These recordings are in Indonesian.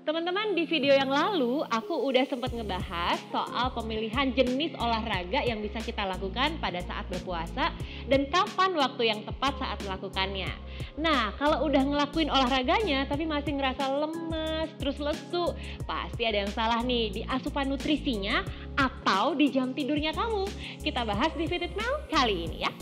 Teman-teman, di video yang lalu aku udah sempat ngebahas soal pemilihan jenis olahraga yang bisa kita lakukan pada saat berpuasa dan kapan waktu yang tepat saat melakukannya. Nah, kalau udah ngelakuin olahraganya tapi masih ngerasa lemes, terus lesu, pasti ada yang salah nih di asupan nutrisinya atau di jam tidurnya kamu. Kita bahas di Fit with Mel kali ini ya.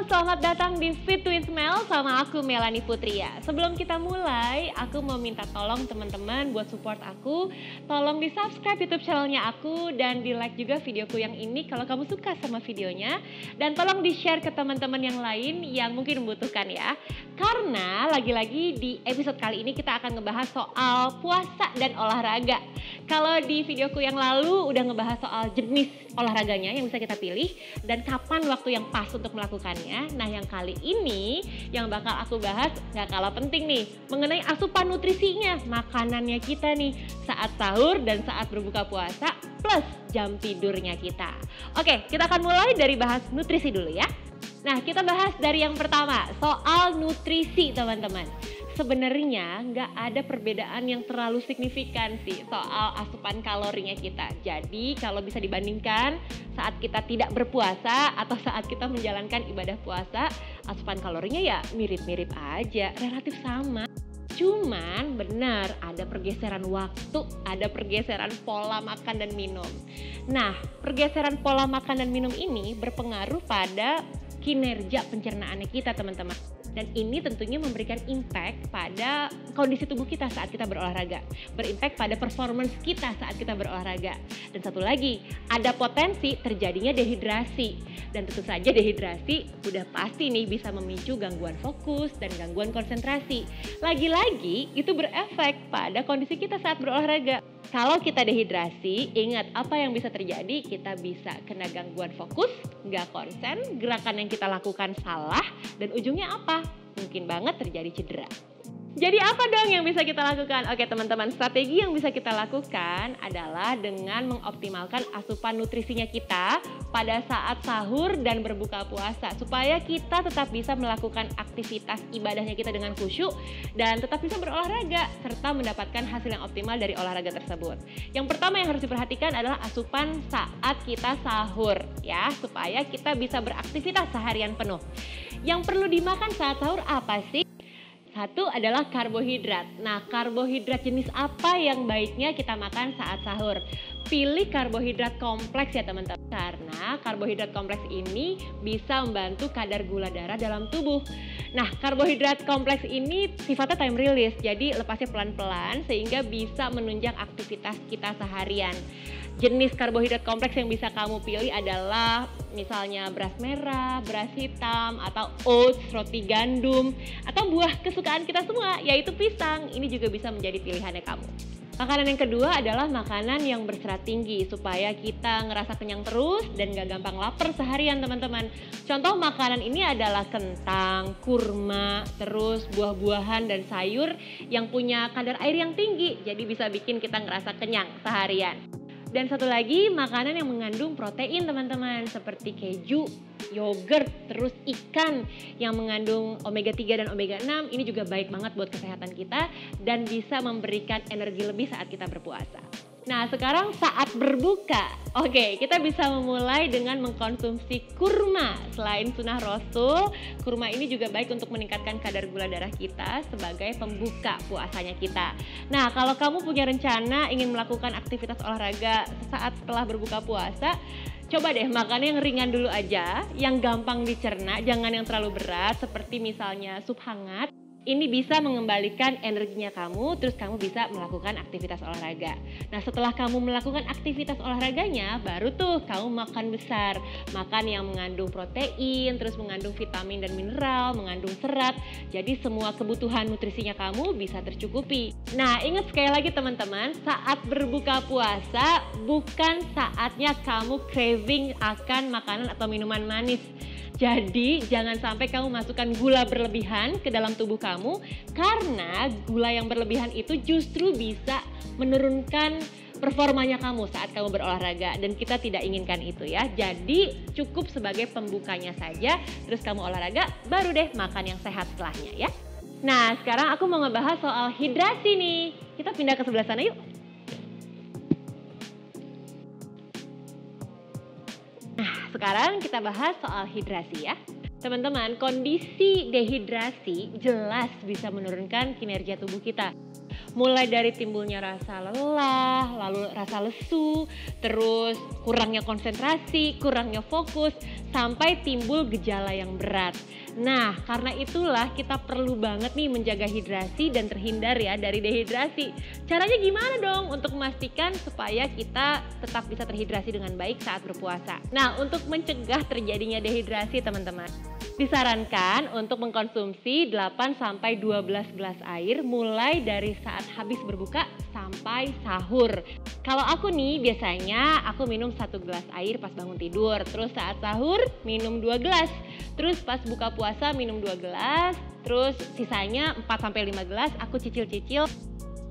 Selamat datang di Fit with Mel sama aku Melanie Putria. Sebelum kita mulai, aku mau minta tolong teman-teman buat support aku. Tolong di subscribe YouTube channelnya aku dan di like juga videoku yang ini kalau kamu suka sama videonya. Dan tolong di share ke teman-teman yang lain yang mungkin membutuhkan ya. Karena lagi-lagi di episode kali ini kita akan ngebahas soal puasa dan olahraga. Kalau di videoku yang lalu udah ngebahas soal jenis olahraganya yang bisa kita pilih dan kapan waktu yang pas untuk melakukannya. Nah, yang kali ini yang bakal aku bahas gak kalah penting nih mengenai asupan nutrisinya, makanannya kita nih saat sahur dan saat berbuka puasa plus jam tidurnya kita. Oke, kita akan mulai dari bahas nutrisi dulu ya. Nah, kita bahas dari yang pertama, soal nutrisi teman-teman. Sebenarnya nggak ada perbedaan yang terlalu signifikan sih soal asupan kalorinya kita. Jadi kalau bisa dibandingkan saat kita tidak berpuasa atau saat kita menjalankan ibadah puasa, asupan kalorinya ya mirip-mirip aja, relatif sama. Cuman benar ada pergeseran waktu, ada pergeseran pola makan dan minum. Nah, pergeseran pola makan dan minum ini berpengaruh pada kinerja pencernaannya kita teman-teman. Dan ini tentunya memberikan impact pada kondisi tubuh kita saat kita berolahraga. Berimpact pada performance kita saat kita berolahraga. Dan satu lagi, ada potensi terjadinya dehidrasi. Dan tentu saja dehidrasi udah pasti nih bisa memicu gangguan fokus dan gangguan konsentrasi. Lagi-lagi itu berefek pada kondisi kita saat berolahraga. Kalau kita dehidrasi, ingat apa yang bisa terjadi, kita bisa kena gangguan fokus, nggak konsen, gerakan yang kita lakukan salah, dan ujungnya apa? Mungkin banget terjadi cedera. Jadi apa dong yang bisa kita lakukan? Oke teman-teman, strategi yang bisa kita lakukan adalah dengan mengoptimalkan asupan nutrisinya kita pada saat sahur dan berbuka puasa. Supaya kita tetap bisa melakukan aktivitas ibadahnya kita dengan khusyuk dan tetap bisa berolahraga serta mendapatkan hasil yang optimal dari olahraga tersebut. Yang pertama yang harus diperhatikan adalah asupan saat kita sahur ya, supaya kita bisa beraktivitas seharian penuh. Yang perlu dimakan saat sahur apa sih? Satu adalah karbohidrat. Nah, karbohidrat jenis apa yang baiknya kita makan saat sahur? Pilih karbohidrat kompleks ya teman-teman. Karena karbohidrat kompleks ini bisa membantu kadar gula darah dalam tubuh. Nah, karbohidrat kompleks ini sifatnya time release. Jadi lepasnya pelan-pelan sehingga bisa menunjang aktivitas kita seharian. Jenis karbohidrat kompleks yang bisa kamu pilih adalah misalnya beras merah, beras hitam, atau oats, roti gandum, atau buah kesukaan kita semua yaitu pisang. Ini juga bisa menjadi pilihannya kamu. Makanan yang kedua adalah makanan yang berserat tinggi supaya kita ngerasa kenyang terus dan gak gampang lapar seharian teman-teman. Contoh makanan ini adalah kentang, kurma, terus buah-buahan dan sayur yang punya kadar air yang tinggi. Jadi bisa bikin kita ngerasa kenyang seharian. Dan satu lagi makanan yang mengandung protein teman-teman seperti keju, yogurt, terus ikan yang mengandung omega 3 dan omega 6 ini juga baik banget buat kesehatan kita dan bisa memberikan energi lebih saat kita berpuasa. Nah sekarang saat berbuka, oke kita bisa memulai dengan mengkonsumsi kurma. Selain sunnah rasul, kurma ini juga baik untuk meningkatkan kadar gula darah kita sebagai pembuka puasanya kita. Nah kalau kamu punya rencana ingin melakukan aktivitas olahraga saat setelah berbuka puasa, coba deh makan yang ringan dulu aja, yang gampang dicerna, jangan yang terlalu berat seperti misalnya sup hangat. Ini bisa mengembalikan energinya kamu, terus kamu bisa melakukan aktivitas olahraga. Nah setelah kamu melakukan aktivitas olahraganya, baru tuh kamu makan besar. Makan yang mengandung protein, terus mengandung vitamin dan mineral, mengandung serat. Jadi semua kebutuhan nutrisinya kamu bisa tercukupi. Nah ingat sekali lagi teman-teman, saat berbuka puasa bukan saatnya kamu craving akan makanan atau minuman manis. Jadi jangan sampai kamu masukkan gula berlebihan ke dalam tubuh kamu, karena gula yang berlebihan itu justru bisa menurunkan performanya kamu saat kamu berolahraga, dan kita tidak inginkan itu ya. Jadi cukup sebagai pembukanya saja, terus kamu olahraga, baru deh makan yang sehat setelahnya ya. Nah sekarang aku mau ngebahas soal hidrasi nih. Kita pindah ke sebelah sana yuk. Nah sekarang kita bahas soal hidrasi ya. Teman-teman, kondisi dehidrasi jelas bisa menurunkan kinerja tubuh kita. Mulai dari timbulnya rasa lelah, lalu rasa lesu, terus kurangnya konsentrasi, kurangnya fokus, sampai timbul gejala yang berat. Nah, karena itulah kita perlu banget nih menjaga hidrasi dan terhindar ya dari dehidrasi. Caranya gimana dong untuk memastikan supaya kita tetap bisa terhidrasi dengan baik saat berpuasa? Nah, untuk mencegah terjadinya dehidrasi teman-teman, disarankan untuk mengkonsumsi 8-12 gelas air mulai dari saat habis berbuka sampai sahur. Kalau aku nih biasanya aku minum 1 gelas air pas bangun tidur, terus saat sahur minum 2 gelas, terus pas buka puasa minum 2 gelas, terus sisanya 4-5 gelas aku cicil-cicil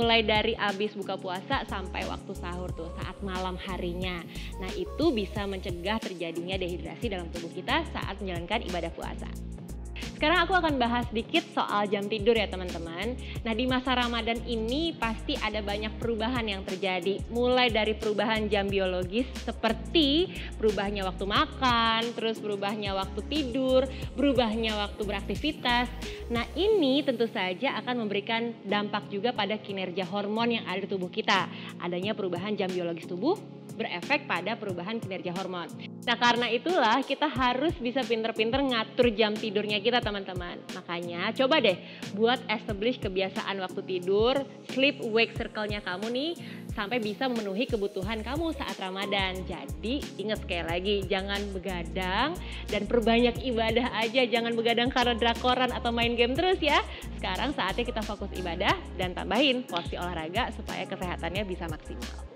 mulai dari habis buka puasa sampai waktu sahur tuh saat malam harinya. Nah itu bisa mencegah terjadinya dehidrasi dalam tubuh kita saat menjalankan ibadah puasa. Sekarang aku akan bahas sedikit soal jam tidur ya teman-teman. Nah di masa Ramadan ini pasti ada banyak perubahan yang terjadi. Mulai dari perubahan jam biologis seperti berubahnya waktu makan, terus berubahnya waktu tidur, berubahnya waktu beraktivitas. Nah ini tentu saja akan memberikan dampak juga pada kinerja hormon yang ada di tubuh kita. Adanya perubahan jam biologis tubuh berefek pada perubahan kinerja hormon. Nah karena itulah kita harus bisa pinter-pinter ngatur jam tidurnya kita teman-teman. Makanya coba deh buat establish kebiasaan waktu tidur, sleep wake circle-nya kamu nih sampai bisa memenuhi kebutuhan kamu saat Ramadan. Jadi ingat sekali lagi, jangan begadang dan perbanyak ibadah aja. Jangan begadang karena drakoran atau main game terus ya. Sekarang saatnya kita fokus ibadah dan tambahin porsi olahraga supaya kesehatannya bisa maksimal.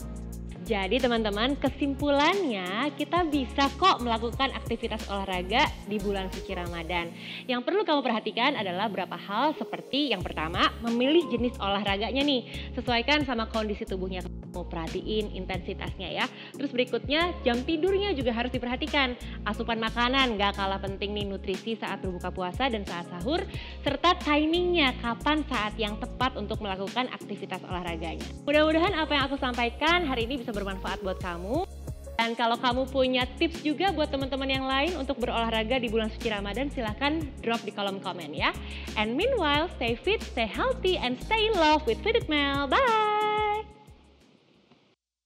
Jadi teman-teman, kesimpulannya kita bisa kok melakukan aktivitas olahraga di bulan suci Ramadan. Yang perlu kamu perhatikan adalah beberapa hal seperti yang pertama, memilih jenis olahraganya nih. Sesuaikan sama kondisi tubuhnya, kamu perhatiin intensitasnya ya. Terus berikutnya, jam tidurnya juga harus diperhatikan. Asupan makanan gak kalah penting nih, nutrisi saat berbuka puasa dan saat sahur. Serta timingnya, kapan saat yang tepat untuk melakukan aktivitas olahraganya. Mudah-mudahan apa yang aku sampaikan hari ini bisa bermanfaat buat kamu. Dan kalau kamu punya tips juga buat teman-teman yang lain untuk berolahraga di bulan suci Ramadan, silahkan drop di kolom komen ya. And meanwhile, stay fit, stay healthy, and stay in love with Fit It Mel. Bye!